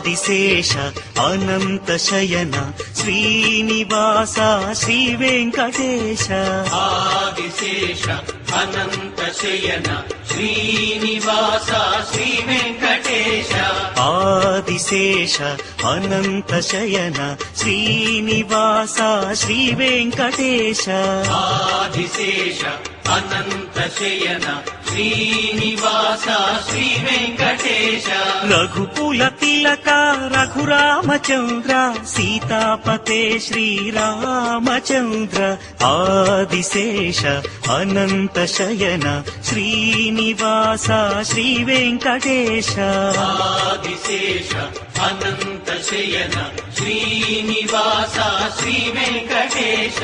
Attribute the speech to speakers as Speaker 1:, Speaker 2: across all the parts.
Speaker 1: ఆదిశేష అనంత శయన శ్రీనివాస శ్రీ వెంకటేశ
Speaker 2: ఆదిశేష అనంత శయన శ్రీనివాస శ్రీ వెంకటేశ
Speaker 1: ఆదిశేష అనంత శయన శ్రీనివాస శ్రీ వెంకటేశ
Speaker 2: ఆదిశేష అనంత శయన శ్రీనివాస శ్రీ వెంకటేశ
Speaker 1: రఘుకుల తిలక రఘురామచంద్ర సీతాపతే శ్రీరామచంద్ర ఆదిశేష అనంత శయన శ్రీనివాస శ్రీ వెంకటేశ
Speaker 2: ఆదిశేష అనంత శయన శ్రీనివాస శ్రీ వెంకటేశ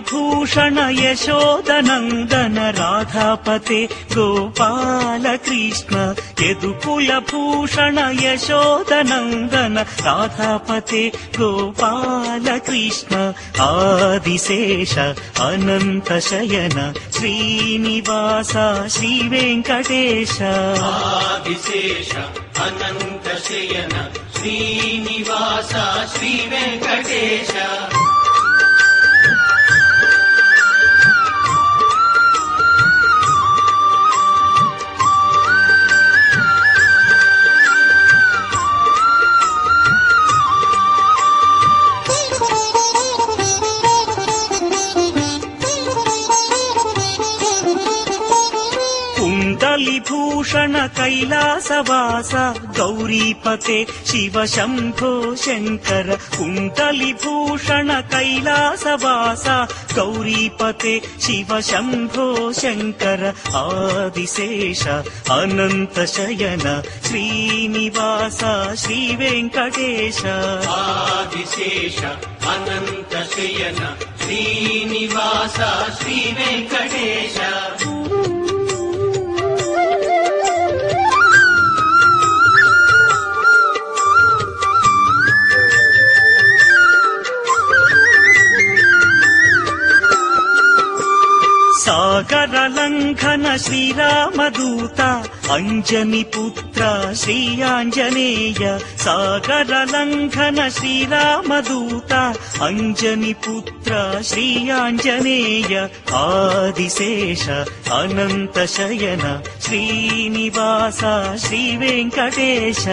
Speaker 1: భూషణ యశోదనందన రాధాపతే గోపాల కృష్ణ యదుకుల భూషణ యశోదనందన రాధాపతే గోపాల కృష్ణ ఆదిశేష అనంత శయన శ్రీనివాస శ్రీ వెంకటేశ
Speaker 2: ఆదిశేష అనంత శయన శ్రీనివాస శ్రీ వెంకటేశ
Speaker 1: భూషణ కైలాసవాస గౌరీపతే శివ శంభో శంకర కుండలి భూషణ కైలాసవాస గౌరీపతే శివ శంభో శంకర ఆదిశేష అనంత శయన శ్రీనివాస శ్రీ వెంకటేశ
Speaker 2: ఆదిశేష అనంత శయన శ్రీనివాస శ్రీ వెంకటేశ
Speaker 1: సాగర లంఘన శ్రీరామదూత అంజని పుత్ర శ్రీ ఆంజనేయ సాగర లంఘన శ్రీరామదూత అంజని పుత్ర శ్రీ ఆంజనేయ ఆదిశేష అనంత శయన శ్రీనివాస శ్రీ వెంకటేశ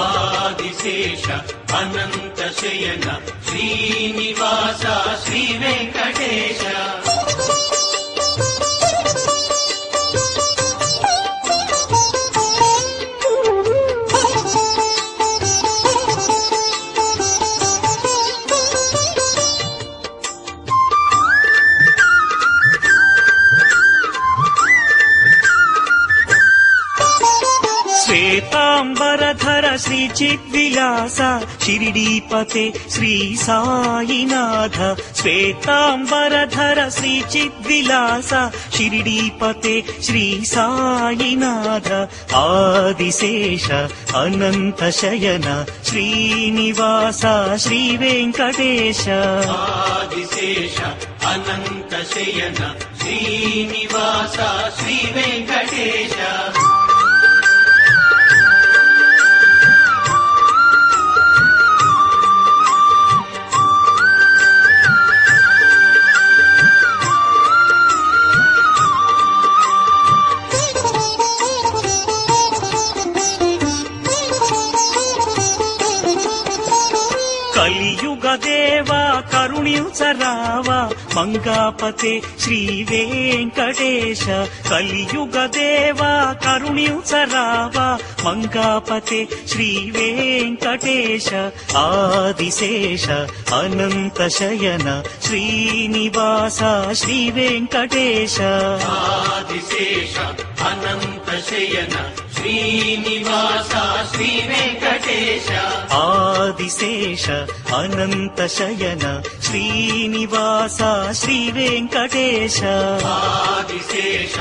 Speaker 2: ఆదిశేష అనంత శయన శ్రీనివాస శ్రీ వెంకటేశ
Speaker 1: శ్వేతాంబరధర శ్రీ చిద్విలాస షిరిడీపతే శ్రీ సాయినాథ శ్వేతాంబరధర శ్రీ చిద్విలాస షిరిడీపతే శ్రీ సాయినాథ ఆదిశేష అనంత శయన శ్రీనివాస శ్రీ వెంకటేశ
Speaker 2: ఆదిశేష అనంత శయన శ్రీనివాస శ్రీ వెంకటేశ
Speaker 1: కలియుగ దేవా కరుణించరావా మంగాపతే శ్రీ వెంకటేశ కలియుగ దేవా కరుణించరావా మంగాపతే శ్రీ వెంకటేశ ఆదిశేష అనంత శయన శ్రీనివాస శ్రీ వెంకటేశ
Speaker 2: ఆదిశేష అనంత శయన శ్రీనివాస శ్రీ వెంకటేశ వెంకటేశ
Speaker 1: ఆదిశేష అనంత శయన శ్రీనివాస శ్రీ వెంకటేశ
Speaker 2: ఆదిశేష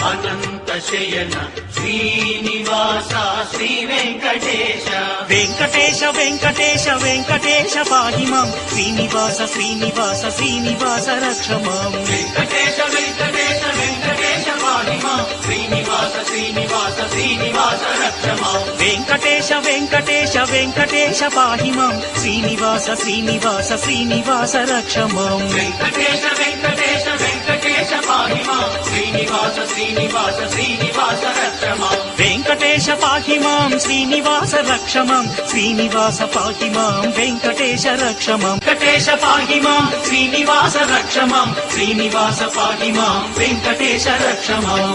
Speaker 2: అనంత శయన శ్రీనివాస శ్రీ వెంకటేశ
Speaker 1: వెంకటేశ వెంకటేశ వెంకటేశ పాహి మాం శ్రీనివాస శ్రీనివాస శ్రీనివాస రక్ష మాం
Speaker 2: వెంకటేశ వెంకటేశ వెంకటేశ పాహి మాం శ్రీనివాస శ్రీనివాస శ్రీనివాస రక్ష మాం
Speaker 1: వెంకటేశ వెంకటేశ వెంకటేశ పాహి మాం శ్రీనివాస శ్రీనివాస శ్రీనివాస రక్ష మాం
Speaker 2: వెంకటేశ వెంకటేశ వెంకటేశ పాహి మాం శ్రీనివాస శ్రీనివాస శ్రీనివాస రక్ష మాం
Speaker 1: వెంకటేశ పాహి మాం శ్రీనివాస రక్ష మాం శ్రీనివాస పాహి మాం వెంకటేశ రక్ష మాం వెంకటేశ పాహి మాం శ్రీనివాస రక్ష మాం శ్రీనివాస పాహి మాం వెంకటేశ రక్ష మాం